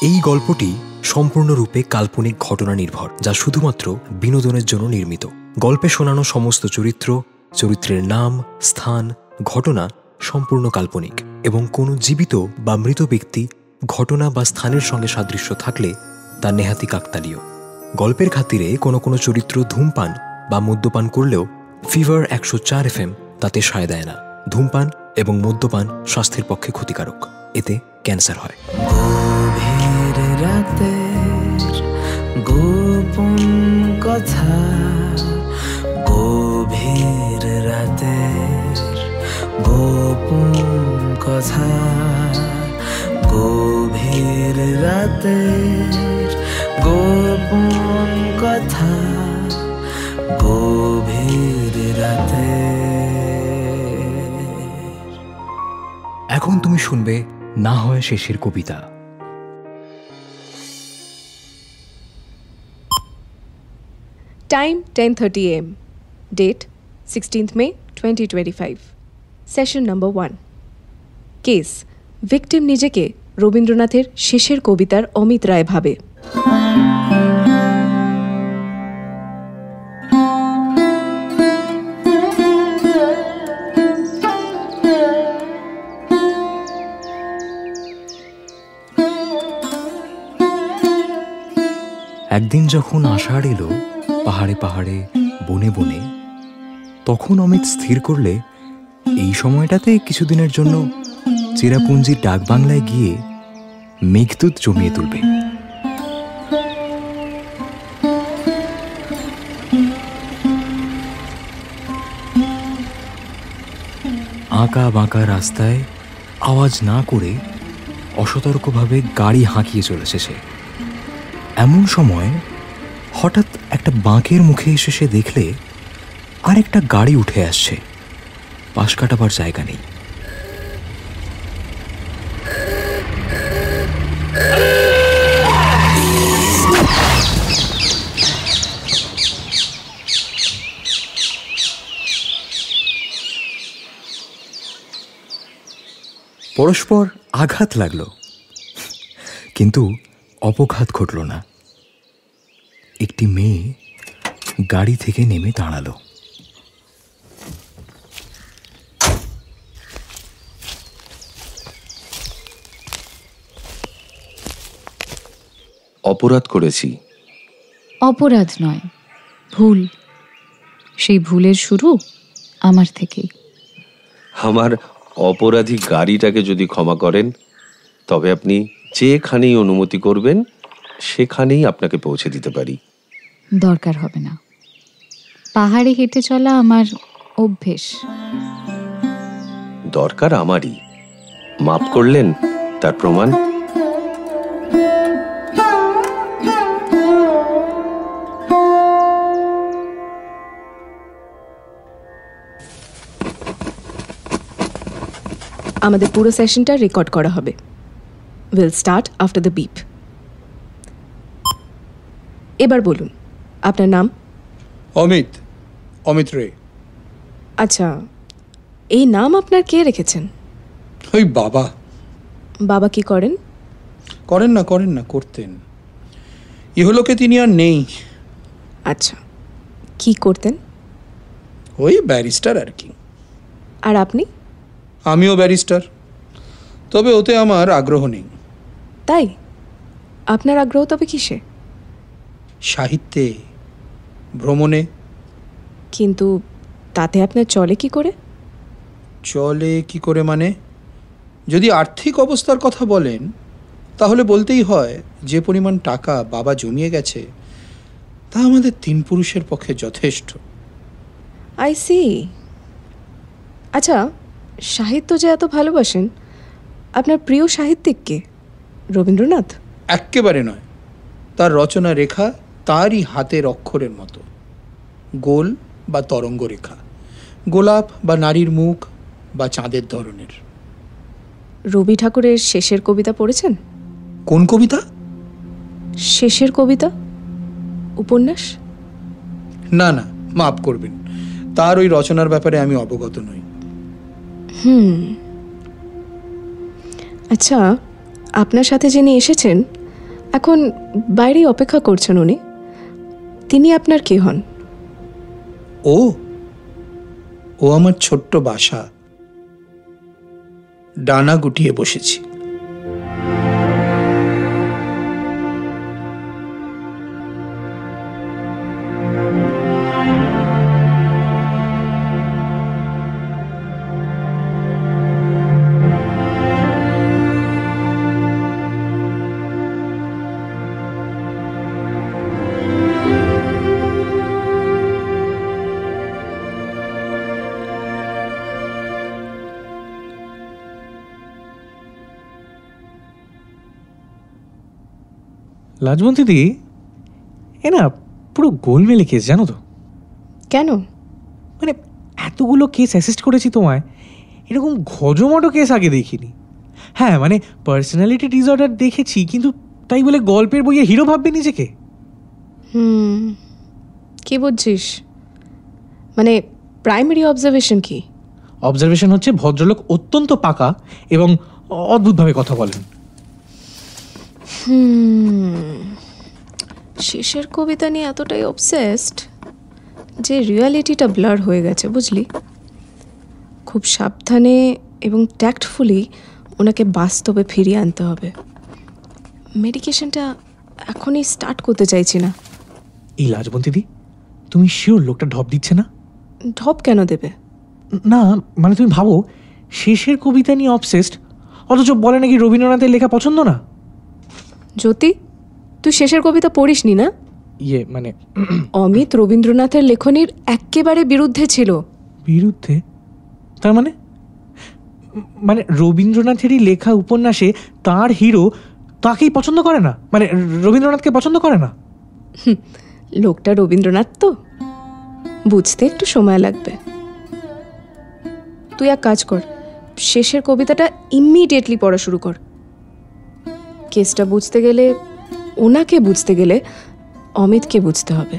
এই গল্পটি সম্পূর্ণরূপে কাল্পনিক ঘটনা নির্ভর, যা শুধুমাত্র বিনোদনের জন্য নির্মিত। গল্পে শোনানো সমস্ত চরিত্রের নাম, স্থান, ঘটনা সম্পূর্ণ কাল্পনিক এবং কোনো জীবিত বা মৃত ব্যক্তি, ঘটনা বা স্থানের সঙ্গে সাদৃশ্য থাকলে তা নেহাতি কাকতালীয়। গল্পের খাতিরে কোনো চরিত্র ধূমপান বা মদ্যপান করলেও ফিভার 104 FM তাতে সায় দেয় না। ধূমপান এবং মদ্যপান স্বাস্থ্যের পক্ষে ক্ষতিকারক, এতে ক্যান্সার হয়। গভীর রাতের গোপন কথা, গভীর রাতের গোপন কথা, গভীর রাতের গোপন কথা, গভীর রাতে। এখন তুমি শুনবে না হয় শেষের কবিতা। Time 10:30 AM. Date 16th May 2025. Session number 1. Case: Victim নিজেকে রবীন্দ্রনাথের শেষের কবিতার অমিত রায় ভাবে। একদিন যখন আষাঢ় এলো পাহাড়ে পাহাড়ে, বনে বনে, তখন অমিত স্থির করলে এই সময়টাতে কিছুদিনের জন্য চেরাপুঞ্জির ডাকবাংলায় গিয়ে মেঘদূত জমিয়ে তুলবে। আঁকা বাঁকা রাস্তায় আওয়াজ না করে অসতর্কভাবে গাড়ি হাঁকিয়ে চলেছে সে। এমন সময় হঠাৎ একটা বাঁকের মুখে এসে সে দেখলে আর একটা গাড়ি উঠে আসছে। পাশ কাটাবার জায়গা নেই। পরস্পর আঘাত লাগলো, কিন্তু অপঘাত ঘটল না। একটি মেয়ে গাড়ি থেকে নেমে দাঁড়ালো। অপরাধ করেছি। অপরাধ নয়, ভুল। সেই ভুলের শুরু আমার থেকেই। আমার অপরাধী গাড়িটাকে যদি ক্ষমা করেন, তবে আপনি যেখানেই অনুমতি করবেন সেখানেই আপনাকে পৌঁছে দিতে পারি। দরকার হবে না, পাহাড়ে হেঁটে চলা আমার অভ্যেস। দরকার আমারই। মাপ করলেন, তার প্রমাণ। আমাদের পুরো সেশনটা রেকর্ড করা হবে। Will start after the beep. এবার বলুন আপনার নাম। অমিত রে। আচ্ছা, এই নাম আপনার কে রেখেছেন? ওই বাবা। বাবা কি করেন? করেন না, করতেন। ইহলোকে তিনি আর নেই। আচ্ছা, কি করতেন? ওই ব্যারিস্টার আর কি। আর আপনি? আমিও ব্যারিস্টার, তবে ওতে আমার আগ্রহ নেই। তাই? আপনার আগ্রহ তবে কিসে? সাহিত্যে, ভ্রমণে। কিন্তু তাতে আপনার চলে কি করে? চলে কি করে মানে, যদি আর্থিক অবস্থার কথা বলেন তাহলে বলতেই হয় যে পরিমাণ টাকা বাবা জমিয়ে গেছে তা আমাদের 3 পুরুষের পক্ষে যথেষ্ট। I see. আচ্ছা, সাহিত্য যে এত ভালোবাসেন, আপনার প্রিয় সাহিত্যিক কে? রবীন্দ্রনাথ? এক্কেবারে নয়। তার রচনা রেখা তারই হাতের অক্ষরের মতো, গোল বা তরঙ্গ রেখা, গোলাপ বা নারীর মুখ বা চাঁদের ধরনের। রবি ঠাকুরের শেষের কবিতা পড়েছেন? কোন কবিতা? শেষের কবিতা, উপন্যাস? না, মাফ করবেন, তার ওই রচনার ব্যাপারে আমি অবগত নই। আচ্ছা, আপনার সাথে যিনি এসেছেন এখন বাইরে অপেক্ষা করছেন উনি। তিনি আপনার কে হন? ও ও আমার ছোট্ট বাসা, ডানা গুটিয়ে বসেছি। লাজবন্তী দি, এ না পুরো গোলমেলে কেস, জানো তো? কেন? মানে এতগুলো কেস অ্যাসিস্ট করেছি তোমায়, এরকম ঘজমটো কেস আগে দেখিনি। হ্যাঁ মানে পার্সোনালিটি ডিসঅর্ডার দেখেছি, কিন্তু তাই বলে গল্পের বইয়ে হিরো ভাববে নিজেকে? কি বুঝছিস? মানে প্রাইমারি অবজারভেশন কি? অবজারভেশন হচ্ছে ভদ্রলোক অত্যন্ত পাকা এবং অদ্ভুতভাবে কথা বলেন। শেষের কবিতা নিয়ে এতটাই অবসেসড যে রিয়ালিটিটা ব্লার হয়ে গেছে, বুঝলি? খুব সাবধানে এবং ট্যাক্টফুলি ওনাকে বাস্তবে ফিরিয়ে আনতে হবে। মেডিকেশনটা এখনই স্টার্ট করতে চাইছি না। এই লাজবন্তী দি, তুমি শিওর লোকটা ঢপ দিচ্ছে না? ঢপ কেন দেবে? না মানে তুমি ভাবো, শেষের কবিতা নিয়ে অবসেসড, অথচ বলে নাকি রবীন্দ্রনাথের লেখা পছন্দ না। জ্যোতি, তুই শেষের কবিতা পড়িসনি না? মানে অমিত রবীন্দ্রনাথের লেখনীর একেবারে বিরুদ্ধে ছিল। বিরুদ্ধে? তার মানে মানে রবীন্দ্রনাথেরই লেখা উপন্যাসে তার হিরো তাকেই পছন্দ করে না, মানে রবীন্দ্রনাথকে পছন্দ করে না? লোকটা রবীন্দ্রনাথ তো, বুঝতে একটু সময় লাগবে। তুই এক কাজ কর, শেষের কবিতাটা ইমিডিয়েটলি পড়া শুরু কর। কেসটা বুঝতে গেলে, ওনাকে বুঝতে গেলে অমিতকে বুঝতে হবে।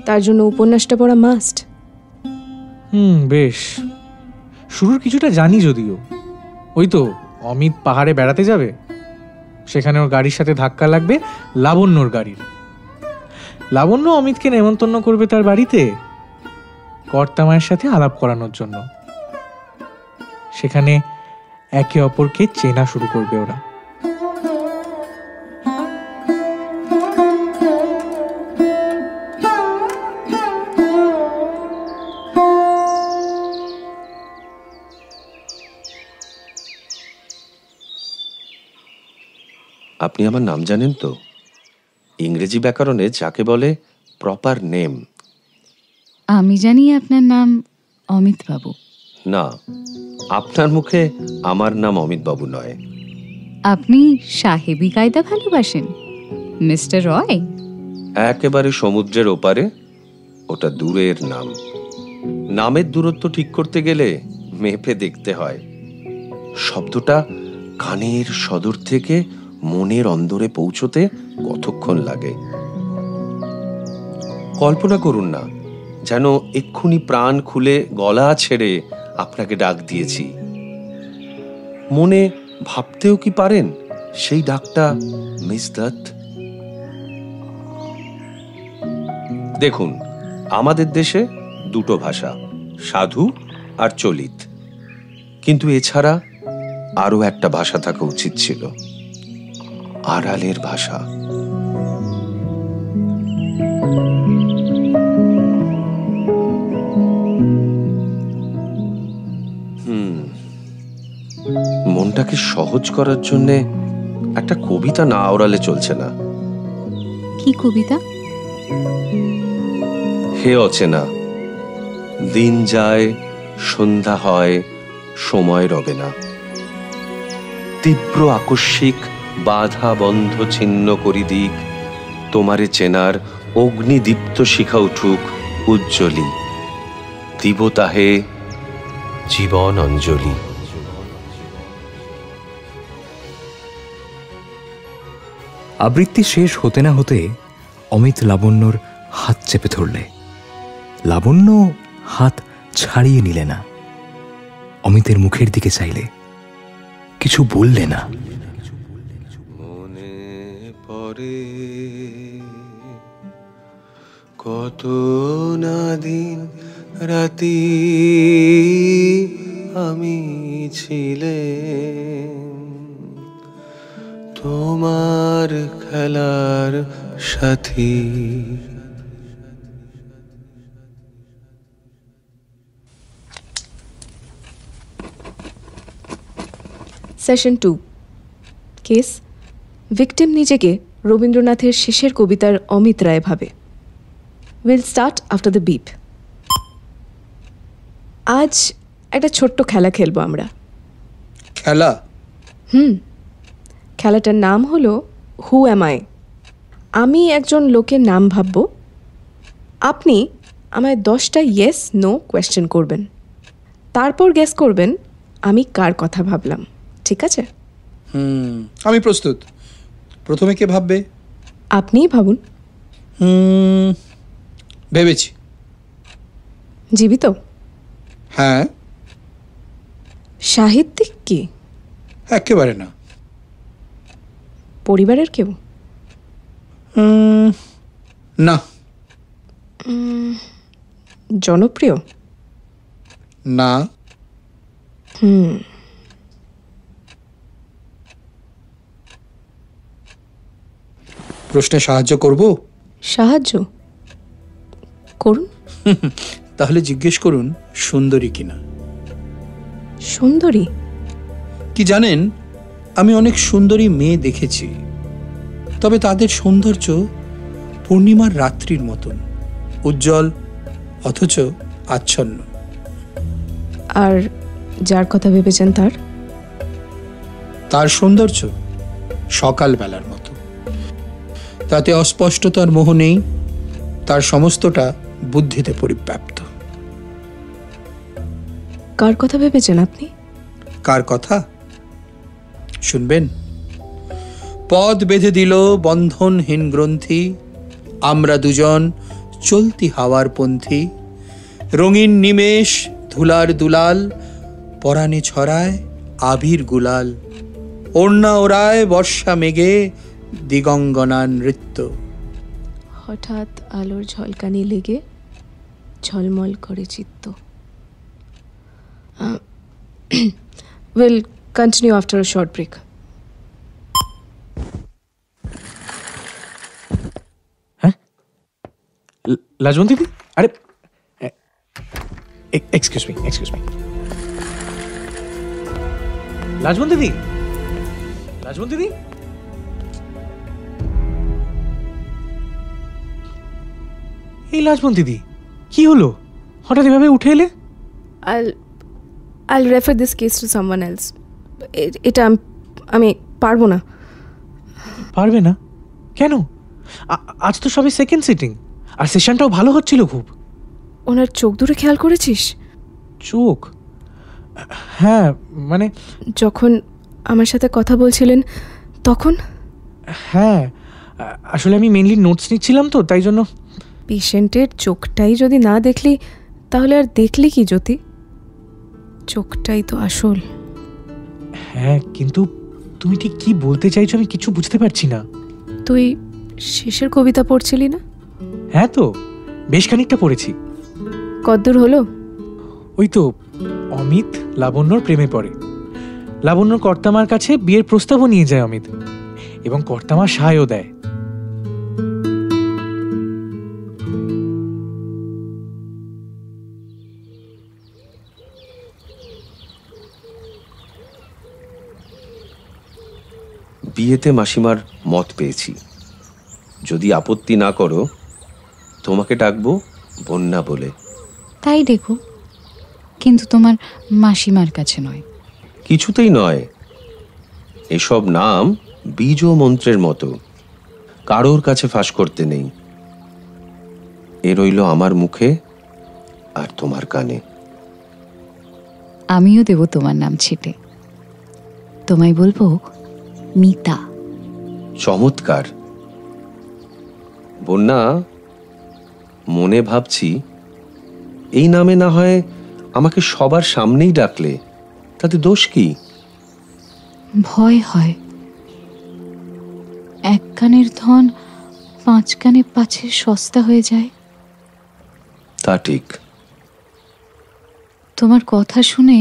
তার জন্য উপন্যাসটা পড়া মাস্ট। বেশ, শুরুর কিছুটা জানি যদিও। ওই তো অমিত পাহাড়ে বেড়াতে যাবে, সেখানে ওর গাড়ির সাথে ধাক্কা লাগবে লাবণ্যর গাড়ির। লাবণ্য অমিতকে নেমন্তন্ন করবে তার বাড়িতে কর্তামায়ের সাথে আলাপ করানোর জন্য। সেখানে একে অপরকে চেনা শুরু করবে ওরা। আপনি আমার নাম জানেন তো? ইংরেজি ব্যাকরণে যাকে বলে প্রপার নেম। আমি জানি আপনার নাম অমিত বাবু। না, আপনার মুখে আমার নাম অমিত বাবু নয়। আপনি সাহেবি কায়দা ভালোবাসেন, মিস্টার রয়? একেবারে সমুদ্রের ওপারে, ওটা দূরের নাম। নামের দূরত্ব ঠিক করতে গেলে মেপে দেখতে হয়। শব্দটা কানের সদর থেকে মনের অন্দরে পৌঁছতে কতক্ষণ লাগে। কল্পনা করুন না, যেন এক্ষুনি প্রাণ খুলে গলা ছেড়ে আপনাকে ডাক দিয়েছি। মনে ভাবতেও কি পারেন সেই ডাকটা মিস দত্ত? দেখুন, আমাদের দেশে দুটো ভাষা, সাধু আর চলিত। কিন্তু এছাড়া আরো একটা ভাষা থাকা উচিত ছিল, আড়ালের ভাষা। মনটাকে সহজ করার জন্য একটা কবিতা না ওড়ালে চলছে না। কি কবিতা? হে অচেনা, দিন যায়, সন্ধ্যা হয়, সময় রবে না। তীব্র আকস্মিক বাধা বন্ধ ছিন্ন করি দিক, তোমারে চেনার অগ্নিদীপ্ত শিখা উঠুক উজ্জ্বলী। দিব তাহে জীবন অঞ্জলি। আবৃত্তি শেষ হতে না হতে অমিত লাবণ্যর হাত চেপে ধরলে। লাবণ্য হাত ছাড়িয়ে নিলে না, অমিতের মুখের দিকে চাইলে, কিছু বললে না। পরে কত না দিন রাতি আমি ছিলাম তোমার খেলার সাথী। সেশন 2 কেস ভিকটিম নিজেকে রবীন্দ্রনাথের শেষের কবিতার অমিত রায় ভাবে। Will start after the beep. আজ একটা ছোট্ট খেলা খেলবো আমরা। খেলা? খেলাটার নাম হলো হু অ্যাম আই। আমি একজন লোকের নাম ভাবব, আপনি আমায় 10টা ইয়েস নো কোয়েশ্চেন করবেন, তারপর গেস করবেন আমি কার কথা ভাবলাম। ঠিক আছে? আমি প্রস্তুত। প্রথমে কে ভাববে? আপনিই ভাবুন। ভেবেছি। জীবিত? হ্যাঁ। সাহিত্যিক কি? একেবারে না। পরিবারের কেউ? না। জনপ্রিয়? না। প্রশ্নে সাহায্য করব? সাহায্য করুন। তাহলে জিজ্ঞেস করুন সুন্দরী কিনা। সুন্দরী? কি জানেন, আমি অনেক সুন্দরী মেয়ে দেখেছি, তবে তাদের সৌন্দর্য পূর্ণিমার রাত্রির মতন উজ্জ্বল অথচ আচ্ছন্ন। আর যার কথা ভেবেছেন তার সৌন্দর্য সকালবেলার মতো, তাতে অস্পষ্টতার মোহ নেই, তার সমস্তটা বুদ্ধিতে পরিব্যাপ্ত। কার কথা ভেবেছেন আপনি? কার কথা শুনবেন? পদ বেঁধে দিল বন্ধনহীন গ্রন্থি, আমরা দুজন চলতি হাওয়ার পন্থী, রঙিন নিমেষ ধুলার দুলাল, পরাণে ছড়ায় আবির গুলাল, ওড়না ওড়ায় বর্ষা মেঘে দিগঙ্গনা নৃত্য। হঠাৎ আলোর ঝলকানি লেগে ঝলমল করে চিত্ত। Will continue after a short break. হ্যাঁ, লাজবন্ত দিদি? আরে এক্সকিউজ মি। লাজবন্ত দিদি, এই লাজবন্ত দিদি, কি হলো? হঠাৎ এভাবে উঠে এলে? I'll refer this case to someone else. এটা আমি পারবো না। পারবে না? কেন? আজ তো সবে সেকেন্ড সিটিং, আর সেশনটাও ভালো হচ্ছিল খুব। ওনার চোখ দুটো খেয়াল করেছিস? চোখ? হ্যাঁ, মানে যখন আমার সাথে কথা বলছিলেন তখন? হ্যাঁ, আসলে আমি মেইনলি নোটস নিচ্ছিলাম তো, তাই জন্য। পেশেন্টের চোখটাই যদি না দেখলি তাহলে আর দেখলি কি জ্যোতি? চোখটাই তো আসল। হ্যাঁ, কিন্তু তুমি ঠিক কি বলতে চাইছো আমি কিছু বুঝতে পারছি না। তুই শেষের কবিতা পড়ছিলি না? হ্যাঁ তো, বেশ খানিকটা পড়েছি। কতদূর হলো? ওই তো অমিত লাবণ্যর প্রেমে পড়ে। লাবণ্যর কর্তামার কাছে বিয়ের প্রস্তাবও নিয়ে যায় অমিত, এবং কর্তামা সায়ও দেয়। বিয়েতে মাসিমার মত পেয়েছি। যদি আপত্তি না করো তোমাকে ডাকবো বন্যা বলে। তাই দেখো, কিন্তু তোমার মাসিমার কাছে নয়। কিছুতেই নয়। এসব নাম বীজ ও মন্ত্রের মতো, কারোর কাছে ফাঁস করতে নেই। এ রইল আমার মুখে আর তোমার কানে। আমিও দেব তোমার নাম ছিটে, তোমায় বলবো মিতা। চমৎকার। বন্যা, মনে ভাবছি এই নামে না হয় আমাকে সবার সামনেই ডাকলে, তাতে দোষ কি? ভয় হয়, একা কানের ধন 5 কানে পাছে সস্তা হয়ে যায়। তা ঠিক। তোমার কথা শুনে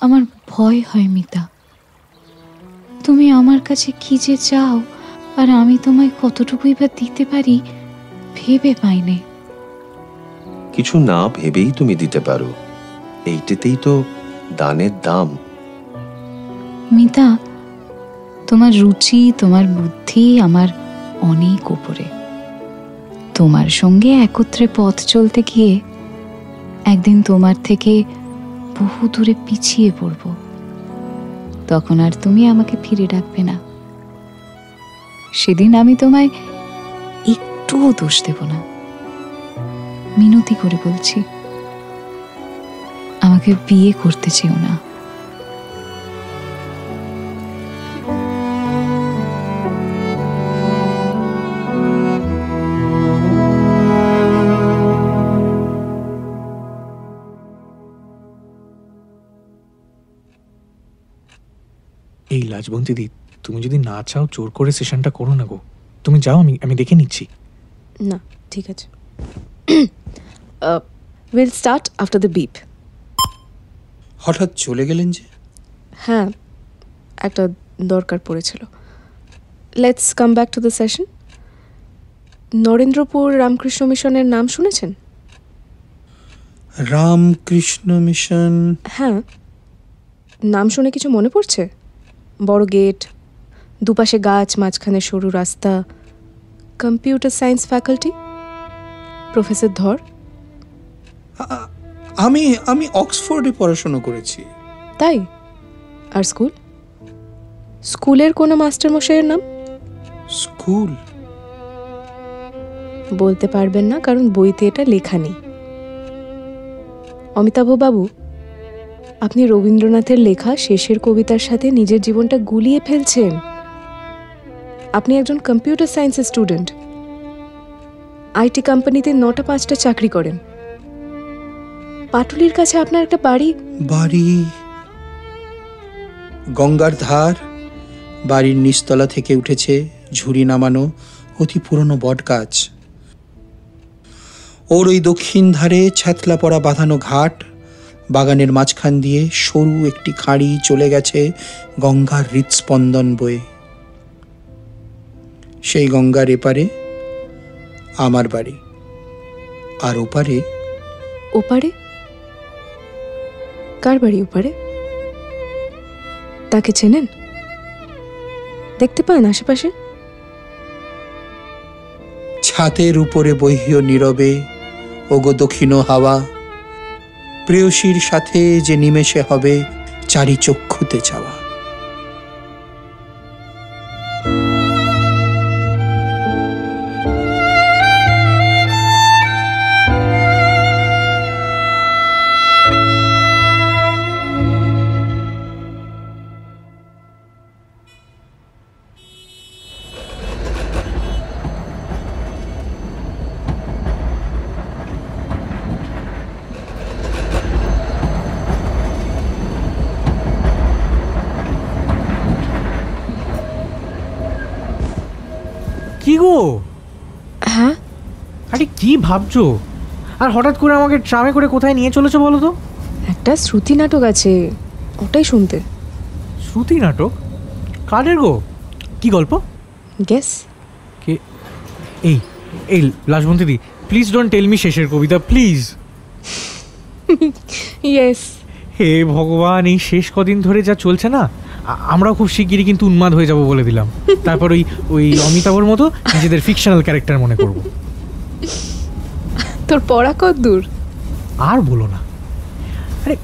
আমার ভয় হয় মিতা। তুমি আমার কাছে কি যে চাও আর আমি তোমায় কতটুকুই বা দিতে পারি ভেবে পাইনে। কিছু না ভেবেই তুমি দিতে পারো, এইটাতেই তো দানের দাম। মিতা, তোমার রুচি, তোমার বুদ্ধি আমার অনেক উপরে। তোমার সঙ্গে একত্রে পথ চলতে গিয়ে একদিন তোমার থেকে বহু দূরে পিছিয়ে পড়ব। তখন আর তুমি আমাকে ফিরে ডাকবে না। সেদিন আমি তোমায় একটুও দোষ দেব না। মিনতি করে বলছি, আমাকে বিয়ে করতে চেও না। এই লাজবন্তী দি, তুমি যদি না চাও জোর করে সেশনটা করো না গো। তুমি যাও, আমি দেখে নিচ্ছি। না, ঠিক আছে। Will start after the beep. হঠাৎ চলে গেলেন যে? হ্যাঁ, একটা দরকার পড়েছিল। Let's come back to the session. Narendrapur Ramakrishna মিশনের নাম শুনেছেন? রামকৃষ্ণ মিশন? হ্যাঁ, নাম শুনে কিছু মনে পড়ছে? বড় গেট, দুপাশে গাছ, মাঝখানে সরু রাস্তা, কম্পিউটার সায়েন্স ফ্যাকাল্টি, প্রফেসর ধর। আমি অক্সফোর্ডে পড়াশোনা করেছি। তাই? আর স্কুল? স্কুলের কোনো মাস্টারমশাইয়ের নাম? স্কুল বলতে পারবেন না, কারণ বইতে এটা লেখা নেই। অমিতাভ বাবু, আপনি রবীন্দ্রনাথের লেখা শেষের কবিতার সাথে নিজের জীবনটা গুলিয়ে ফেলছেন। আপনি একজন কম্পিউটার সায়েন্সের স্টুডেন্ট, আইটি কোম্পানিতে 9টা 5টা চাকরি করেন। পাটুলির কাছে আপনার একটা বাড়ি। গঙ্গার ধার, বাড়ির নিচতলা থেকে উঠেছে ঝুড়ি নামানো অতি পুরনো বট গাছ। ওর ওই দক্ষিণ ধারে ছ্যাতলা পড়া বাঁধানো ঘাট, বাগানের মাঝখান দিয়ে সরু একটি খাঁড়ি চলে গেছে গঙ্গার হৃৎস্পন্দন বয়ে। সেই গঙ্গার এপারে আমার বাড়ি, আর ওপারে? ওপারে? কার বাড়ি ওপারে? তাকে চেনেন? দেখতে পান আশেপাশে? ছাতের উপরে বহিও নীরবে ওগো দক্ষিণ হাওয়া, প্রেয়সীর সাথে যে নিমেষে হবে চারি চক্ষুতে চাওয়া। কি গো? হ্যাঁ, আরে কি ভাবছো? আর হঠাৎ করে আমাকে ট্রামে করে কোথায় নিয়ে চলেছো বলো তো? একটা শ্রুতি নাটক আছে, ওটাই শুনতে। শ্রুতি নাটক? কাদের গো? কি গল্প? গেস। কে? এই এই লাজবন্তী দি, প্লিজ ডোন্ট টেল মি শেষের কবিতা, প্লিজ। ইয়েস। হে ভগবান, এই শেষ কদিন ধরে যা চলছে না, আমরাও খুব শিগগিরই কিন্তু উন্মাদ হয়ে যাব বলে দিলাম। তারপর ওই অমিতাভর মতো নিজেদের ফিকশনাল ক্যারেক্টার মনে করব। তোর পড়া কত দূর? আর বলো না। আরে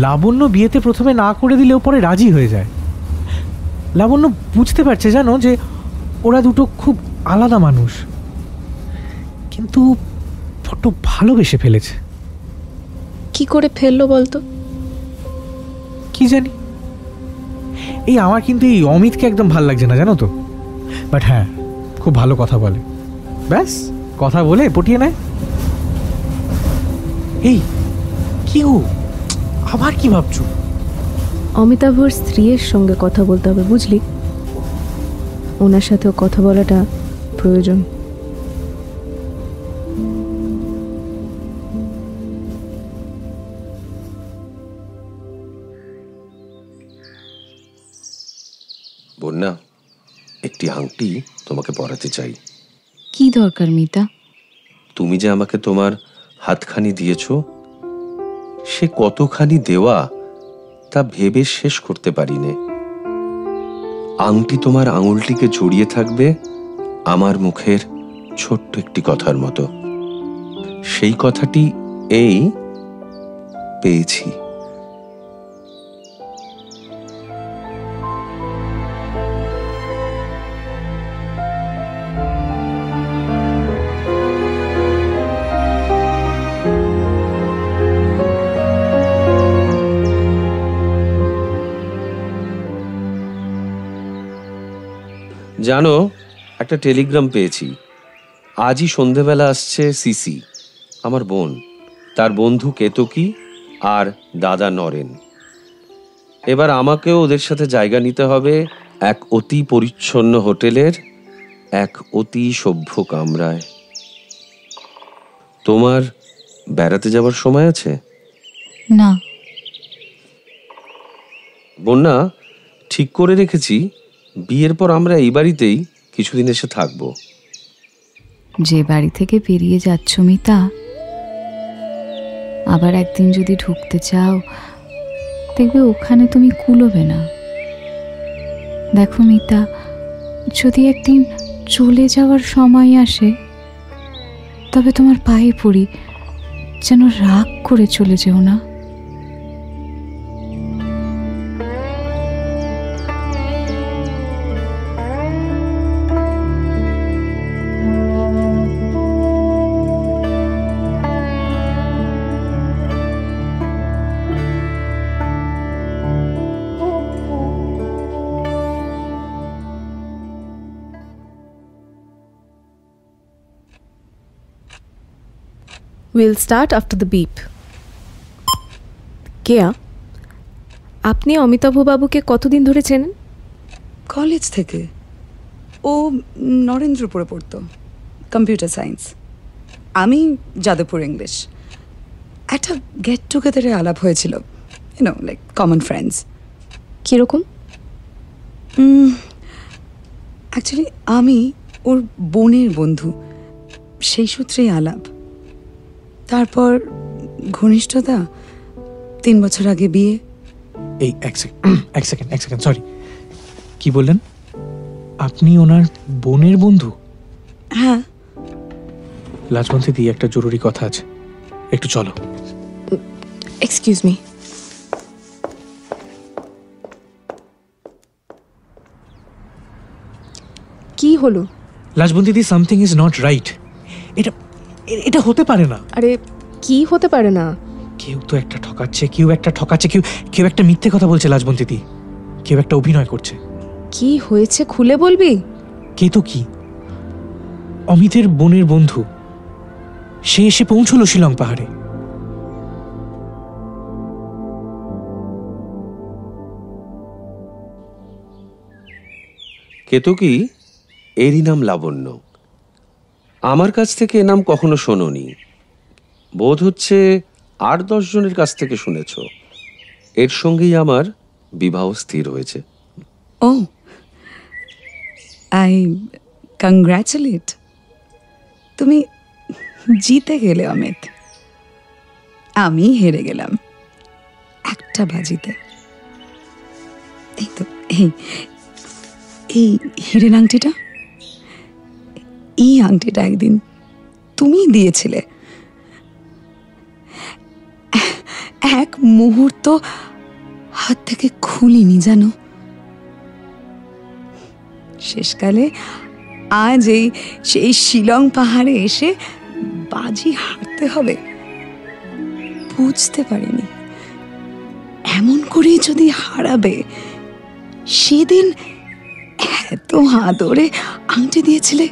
লাবণ্য বিয়েতে প্রথমে না করে দিলেও পরে রাজি হয়ে যায়। লাবণ্য বুঝতে পারছে জানো যে ওরা দুটো খুব আলাদা মানুষ, কিন্তু বড্ড ভালোবেসে ফেলেছে। কি করে ফেললো বলতো? কি জানি। এই আমার কিন্তু এই অমিতকে একদম ভাল লাগছে না জানো তো। বাট হ্যাঁ, খুব ভালো কথা বলে, ব্যাস কথা বলে পটিয়ে নেয়। এই কি গো, আবার কি ভাবছো? অমিতাভর স্ত্রীর সঙ্গে কথা বলতে হবে, বুঝলি? ওনার সাথেও কথা বলাটা প্রয়োজন। বন্যা, একটি আংটি তোমাকে পরাতে চাই। কি দরকার মিতা? তুমি যে আমাকে তোমার হাতখানি দিয়েছ, সে কতখানি দেওয়া তা ভেবে শেষ করতে পারিনে। আংটি তোমার আঙুলটিকে জড়িয়ে থাকবে আমার মুখের ছোট্ট একটি কথার মতো। সেই কথাটি এই পেয়েছি। জানো, একটা টেলিগ্রাম পেয়েছি। আজই সন্ধেবেলা আসছে সিসি, আমার বোন, তার বন্ধু কেতকী আর দাদা নরেন। এবার আমাকেও ওদের সাথে জায়গা নিতে হবে এক অতি পরিচ্ছন্ন হোটেলের এক অতি সভ্য কামরায়। তোমার বেড়াতে যাবার সময় আছে? না। বন্যা, ঠিক করে রেখেছি বিয়ের পর আমরা এই বাড়িতেই কিছুদিন এসে থাকবো। যে বাড়ি থেকে বেরিয়ে যাচ্ছ মিতা, আবার একদিন যদি ঢুকতে চাও, দেখবে ওখানে তুমি কুলোবে না। দেখো মিতা, যদি একদিন চলে যাওয়ার সময় আসে, তবে তোমার পায়ে পড়ি, যেন রাগ করে চলে যেও না। We'll start after the beep. কেয়া, আপনি অমিতাভ বাবুকে কতদিন ধরে চেনেন? কলেজ থেকে। ও নরেন্দ্রপুরে পড়তো, কম্পিউটার সায়েন্স। আমি যাদবপুর ইংলিশ। একটা গেট টুগেদারে আলাপ হয়েছিল, লাইক কমন ফ্রেন্ডস। কীরকম? অ্যাকচুয়ালি আমি ওর বোনের বন্ধু, সেই সূত্রেই আলাপ। তারপর ঘনিষ্ঠতা, 3 বছর আগে বিয়ে। এই এক সেকেন্ড, সরি, কি বললেন? আপনি ওনার বোনের বন্ধু? হ্যাঁ। লাজবন্তী দি, একটা জরুরি কথা আছে, একটু চলো। Excuse me. কি হলো? লাজবন্তী দি, সামথিং ইজ নট রাইট। এটা হতে পারে না। আরে কি হতে পারে না? কেউ তো একটা ঠকাচ্ছে, কেউ একটা মিথ্যে কথা বলছে লাজবন্তী দি, কেউ একটা অভিনয় করছে। কি হয়েছে খুলে বলবি? কে তো কি? অমিতের বোনের বন্ধু, সে এসে পৌঁছলো শিলং পাহাড়ে। কেতকী, এরই নাম লাবণ্য। আমার কাছ থেকে এ নাম কখনো শোনোনি, বোধ হচ্ছে 8-10 জনের কাছ থেকে শুনেছ। এর সঙ্গেই আমার বিবাহ স্থির হয়েছে। ও, আই কংগ্রাচুলেট। তুমি জিতে গেলে অমিত, আমি হেরে গেলাম একটা বাজিতে। এই তো এই হিরের আংটিটা, এই আংটিটা একদিন তুমি দিয়েছিলে। এক মুহূর্ত হাত থেকে খুলিনি জানো। শেষকালে আজ সেই শিলং পাহাড়ে এসে বাজি হারতে হবে বুঝতে পারিনি। এমন করে যদি হারাবে, সেদিন এত আদরে আংটি দিয়েছিলে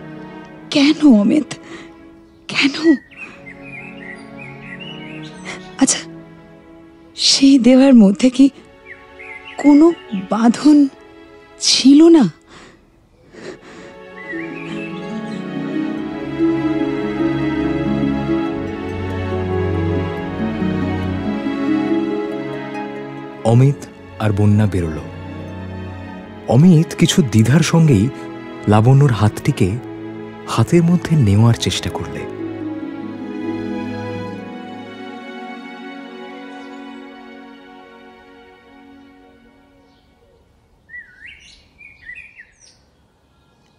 কেন অমিত, কেন? আচ্ছা, সেই দেওয়ার মধ্যে কি কোনো বাঁধন ছিল না? অমিত আর বন্যা বেরোল। অমিত কিছু দ্বিধার সঙ্গেই লাবণ্যর হাতটিকে হাতের মধ্যে নেওয়ার চেষ্টা করলে।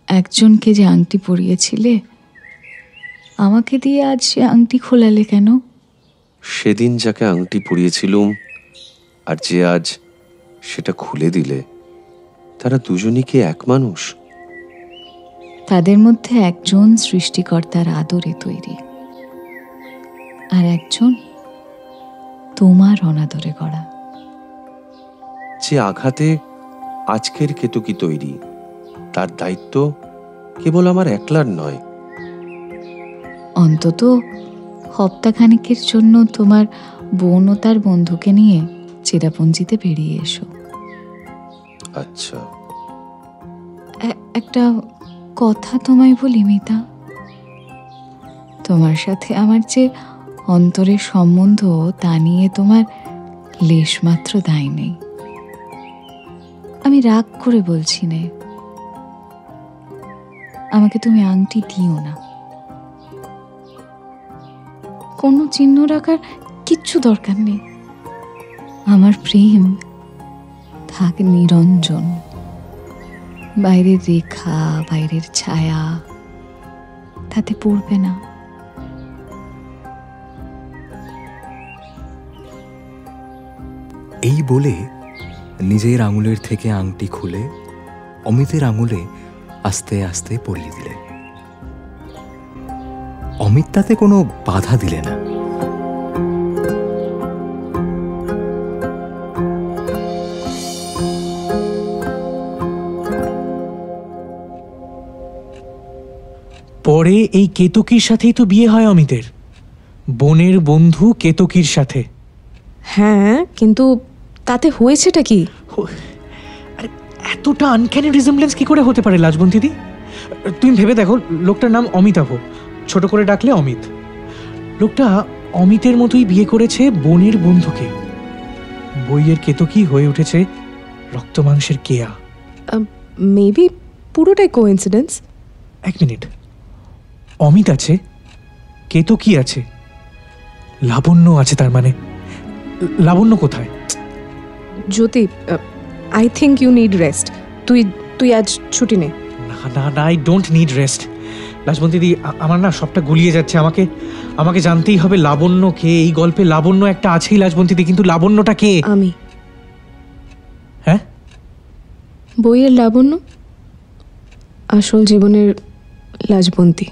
একজনকে যে আংটি পরিয়েছিলে, আমাকে দিয়ে আজ সে আংটি খোলালে কেন? সেদিন যাকে আংটি পরিয়েছিলুম আর যে আজ সেটা খুলে দিলে, তারা দুজনই কি এক মানুষ? তাদের মধ্যে একজন সৃষ্টিকর্তার আদরে তৈরি, আর একজন তোমার অনাদরে গড়া। যে আঘাতে আজকের কেতকী তৈরি, তার দায়িত্ব কেবল আমার একলার নয়। অন্তত হপ্তাখানেকের জন্য তোমার বোন ও তার বন্ধুকে নিয়ে চেরাপুঞ্জিতে বেরিয়ে এসো। আচ্ছা, একটা কথা তোমায় বলি মিতা, তোমার সাথে আমার যে অন্তরের সম্বন্ধ, তা নিয়ে তোমার লেশমাত্র দায় নেই। আমি রাগ করে বলছি না, আমাকে তুমি আংটি দিও না। কোনো চিহ্ন রাখার কিচ্ছু দরকার নেই। আমার প্রেম থাক নিরঞ্জন, বাইরের রেখা, বাইরের ছায়া তাতে পড়বে না। এই বলে নিজের আঙুলের থেকে আংটি খুলে অমিতের আঙুলে আস্তে আস্তে পরিয়ে দিলে। অমিত তাতে কোনো বাধা দিলে না। পরে এই কেতকীর সাথেই তো বিয়ে হয় অমিতের, বোনের বন্ধু কেতকীর সাথে। হ্যাঁ, কিন্তু তাতে হয়েছেটা কি? আরে এতটা আনক্যানি রিজেমব্লেন্স কি করে হতে পারে লাজবন্তী দি? তুমি ভেবে দেখো, লোকটার নাম অমিতাভ, ছোট করে ডাকলে অমিত। লোকটা অমিতের মতোই বিয়ে করেছে বোনের বন্ধুকে। বইয়ের কেতকী হয়ে উঠেছে রক্ত মাংসের কেয়া। মেবি পুরোটাই কোইন্সিডেন্স। এক মিনিট, অমিত আছে, কেতকী আছে, লাবণ্য আছে, তার মানে লাবণ্য কোথায়? Jyoti, I think you need rest. তুই আজ ছুটি নে। না না না, I don't need rest. Lajbanti দি, আমার না সবটা গুলিয়ে যাচ্ছে। আমাকে জানতেই হবে লাবণ্য কে। এই গল্পে লাবণ্য একটা আছেই লাজবন্তী দি, কিন্তু লাবণ্যটা কে? আমি। হ্যাঁ, বইয়ের লাবণ্য, আসল জীবনের লাজবন্তী।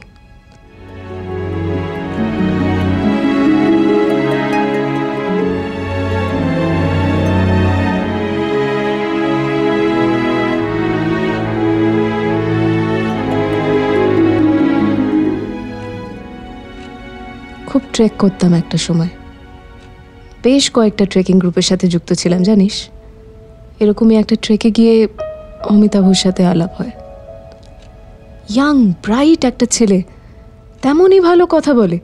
খুব ট্রেক করতাম একটা সময়, বেশ কয়েকটা ট্রেকিং গ্রুপের সাথে যুক্ত ছিলাম জানিস। এরকমই একটা ট্রেকে গিয়ে অমিতাভর সাথে আলাপ হয়। ইয়াং ব্রাইট একটা ছেলে, তেমনই ভালো কথা বলে।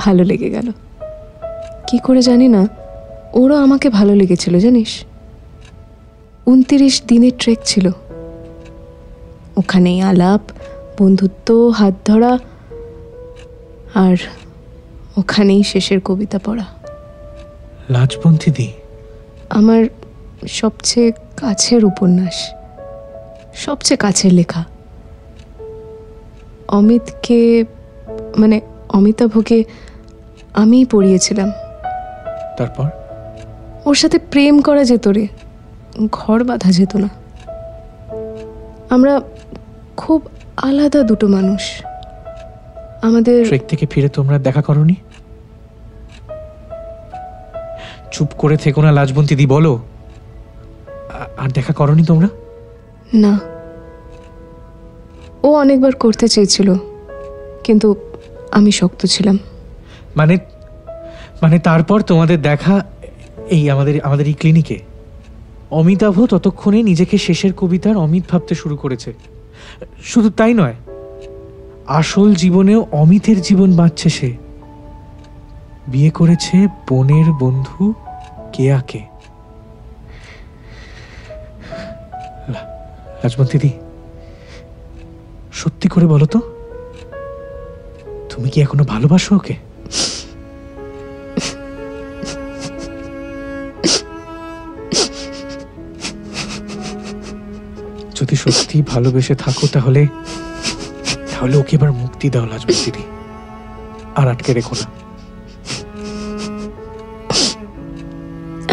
ভালো লেগে গেল, কি করে জানি না, ওরও আমাকে ভালো লেগেছিল জানিস। 29 দিনের ট্রেক ছিল, ওখানেই আলাপ, বন্ধুত্ব, হাত ধরা, আর ওখানেই শেষের কবিতা পড়া। লাজবন্তী দি, আমার সবচেয়ে কাছের উপন্যাস, সবচেয়ে কাছের লেখা। অমিতকে, মানে অমিতাভকে আমিই পড়িয়েছিলাম। তারপর ওর সাথে প্রেম করা যেত রে, ঘর বাঁধা যেত না। আমরা খুব আলাদা দুটো মানুষ। আমাদের ট্রেক থেকে ফিরে তোমরা দেখা করনি? চুপ করে থেকো না লাজবন্তী দি, বলো। আর দেখা করনি তোমরা? না, ও অনেকবার করতে চেয়েছিল, কিন্তু আমি শক্ত ছিলাম। মানে তারপর তোমাদের দেখা এই আমাদের এই ক্লিনিকে। অমিতাভ ততক্ষণে নিজেকে শেষের কবিতার অমিত ভাবতে শুরু করেছে। শুধু তাই নয়, আসল জীবনেও অমিতের জীবন বাঁচছে সে। বিয়ে করেছে বোনের বন্ধু কেয়াকে। রাজবন্তী দি, সত্যি করে বলো তো, তুমি কি এখনো ভালোবাসো ওকে? যদি সত্যি ভালোবেসে থাকো তাহলে ওকে এবার মুক্তি দাও রাজবন্তী দি, আর আটকে রেখো না।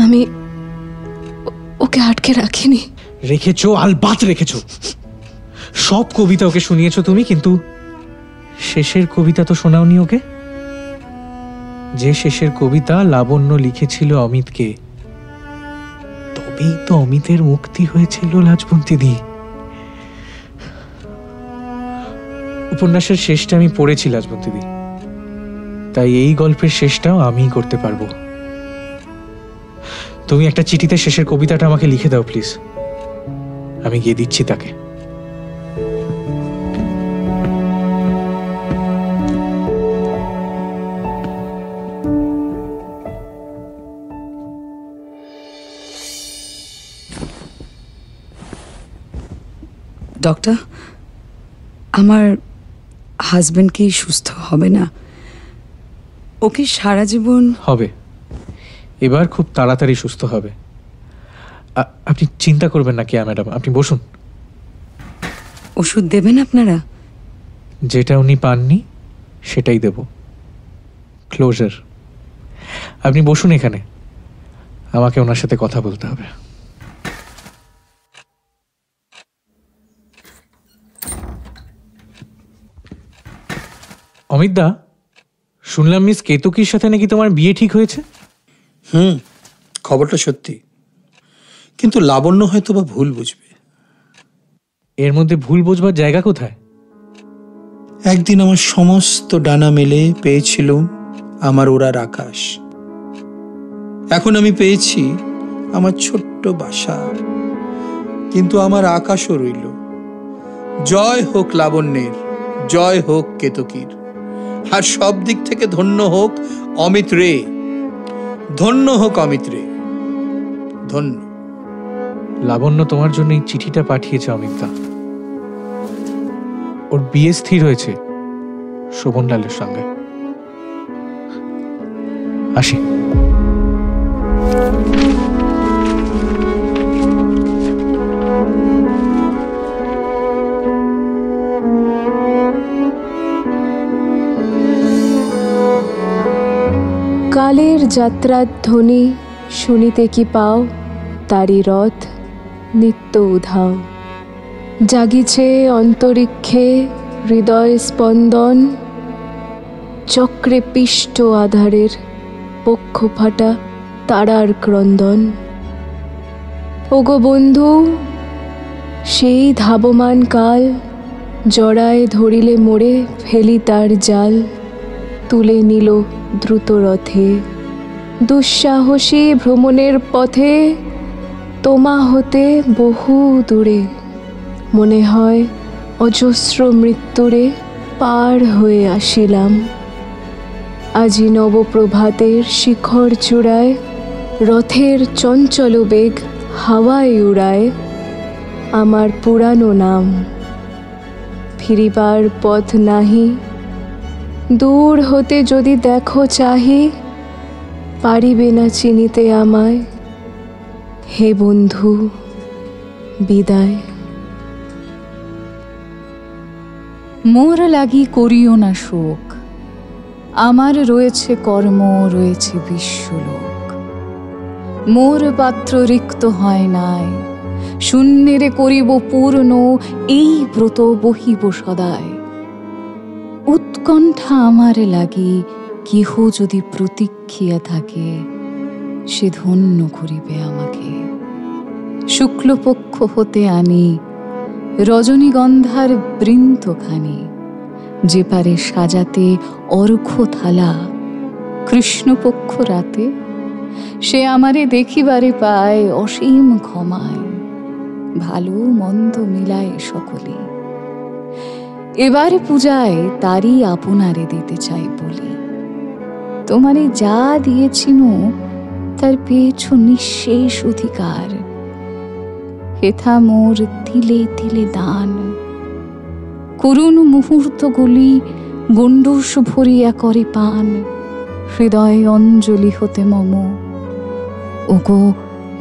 আমি ওকে আটকে রাখিনি। রেখেছো, আলবাত রেখেছো। সব কবিতা ওকে শুনিয়েছো তুমি, কিন্তু শেষের কবিতা তো শোনাওনি ওকে। যে শেষের কবিতা লাবণ্য লিখেছিল অমিতকে, তবেই তো অমিতের মুক্তি হয়েছিল রাজবন্তী দি। উপন্যাসের শেষটা আমি পড়েছি রাজবন্তী দি, তাই এই গল্পের শেষটাও আমিই করতে পারবো। তুমি একটা চিঠিতে শেষের কবিতাটা আমাকে লিখে দাও প্লিজ, আমি গিয়ে দিচ্ছি তাকে। ডক্টর, আমার হাজবেন্ড কি সুস্থ হবে না? ওকে সারা জীবন হবে, এবার খুব তাড়াতাড়ি সুস্থ হবে। আপনি চিন্তা করবেন না কেয়া ম্যাডাম, আপনি বসুন। ওষুধ দেবেন আপনারা? যেটা উনি পাননি সেটাই দেব, ক্লোজার। আপনি বসুন এখানে, আমাকে ওনার সাথে কথা বলতে হবে। অমিত দা, শুনলাম মিস কেতকীর সাথে নাকি তোমার বিয়ে ঠিক হয়েছে? খবরটা সত্যি, কিন্তু লাবণ্য হয়তো বা ভুল বুঝবে। এর মধ্যে ভুল বুঝবার জায়গা কোথায়? একদিন আমার সমস্ত ডানা মেলে পেয়েছিলুম আমার ওড়ার আকাশ, এখন আমি পেয়েছি আমার ছোট্ট বাসা, কিন্তু আমার আকাশও রইল। জয় হোক লাবণ্যের, জয় হোক কেতকীর, আর সব দিক থেকে ধন্য হোক অমিত রে, ধন্য হোক অমিত রে, ধন্য। লাবণ্য তোমার জন্য এই চিঠিটা পাঠিয়েছে অমিতদা। ওর বিয়ে স্থির হয়েছে শোভনলালের সঙ্গে। আসি। কালের যাত্রার ধ্বনি শুনিতে কি পাও, তারি রথ নিত্য উধাও। জাগিছে অন্তরিক্ষে হৃদয় স্পন্দন, চক্রে পিষ্ট আধারের পক্ষ ফাটা তারার ক্রন্দন। ওগো বন্ধু, সেই ধাবমান কাল, জড়ায় ধরিলে মোড়ে ফেলি তার জাল। তুলে নিল দ্রুত রথে দুঃসাহসী ভ্রমণের পথে, তোমা হতে বহু দূরে। মনে হয় অজস্র মৃত্যুরে পার হয়ে আসিলাম। আজি নবপ্রভাতের শিখর চূড়ায়, রথের চঞ্চল বেগ হাওয়ায় উড়ায় আমার পুরানো নাম। ফিরিবার পথ নাহি, দূর হতে যদি দেখো চাহি, পারিবে না চিনিতে আমায়। হে বন্ধু, বিদায়। মোর লাগি করিও না শোক, আমার রয়েছে কর্ম, রয়েছে বিশ্বলোক। মোর পাত্র রিক্ত হয় নাই, শূন্যেরে করিব পূর্ণ, এই ব্রত বহিব সদায়। উৎকণ্ঠা আমার লাগি কেহ যদি প্রতীক্ষিয়া থাকে, সে ধন্য করিবে আমাকে। শুক্লপক্ষ হতে আনি রজনীগন্ধার বৃন্তখানি, যে পারে সাজাতে অর্ঘ্য থালা কৃষ্ণপক্ষ রাতে, সে আমারে দেখিবারে পায় অসীম ক্ষমায়। ভালো মন্দ মিলায় সকলে, এবার পূজায় তারই আপনারে দিতে চাই বলি। তোমারে যা দিয়েছিনু তার পেয়েছ নিঃশেষ অধিকার। হেথা মোর তিলে তিলে দান, করুণ মুহূর্তগুলি গণ্ডূষ ভরিয়া করে পান। হৃদয় অঞ্জলি হতে মম, ওগো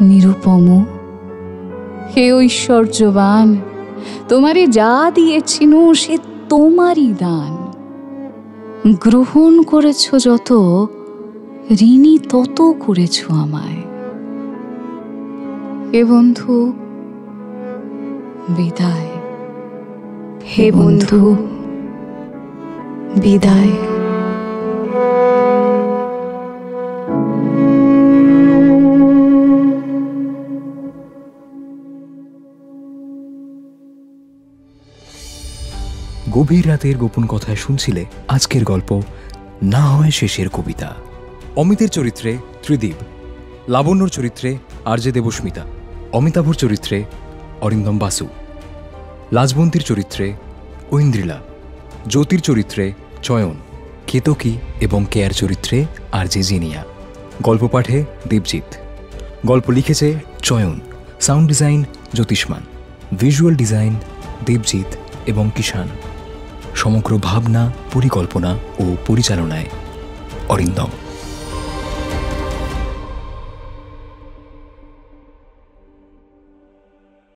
নিরুপম। হে ঐশ্বর্যবান, তোমারে যা দিয়েছিন সে তোমারই দান। গ্রহণ করেছ যত, ঋণী তত করেছ আমায়। হে বন্ধু বিদায়, হে বন্ধু বিদায়। গভীর রাতের গোপন কথায় শুনছিলে আজকের গল্প না হয় শেষের কবিতা। অমিতের চরিত্রে ত্রিদীপ, লাবণ্যর চরিত্রে আরজে দেবস্মিতা, অমিতাভর চরিত্রে অরিন্দম বাসু, লাজবন্তীর চরিত্রে ঐন্দ্রিলা, জ্যোতির চরিত্রে চয়ন, কেতকী এবং কেয়ার চরিত্রে আরজে জিনিয়া। গল্প পাঠে দেবজিৎ, গল্প লিখেছে Chayan, sound design Jyotishman, visual design Debjit এবং কিষান। সমগ্র ভাবনা, পরিকল্পনা ও পরিচালনায় অরিন্দম।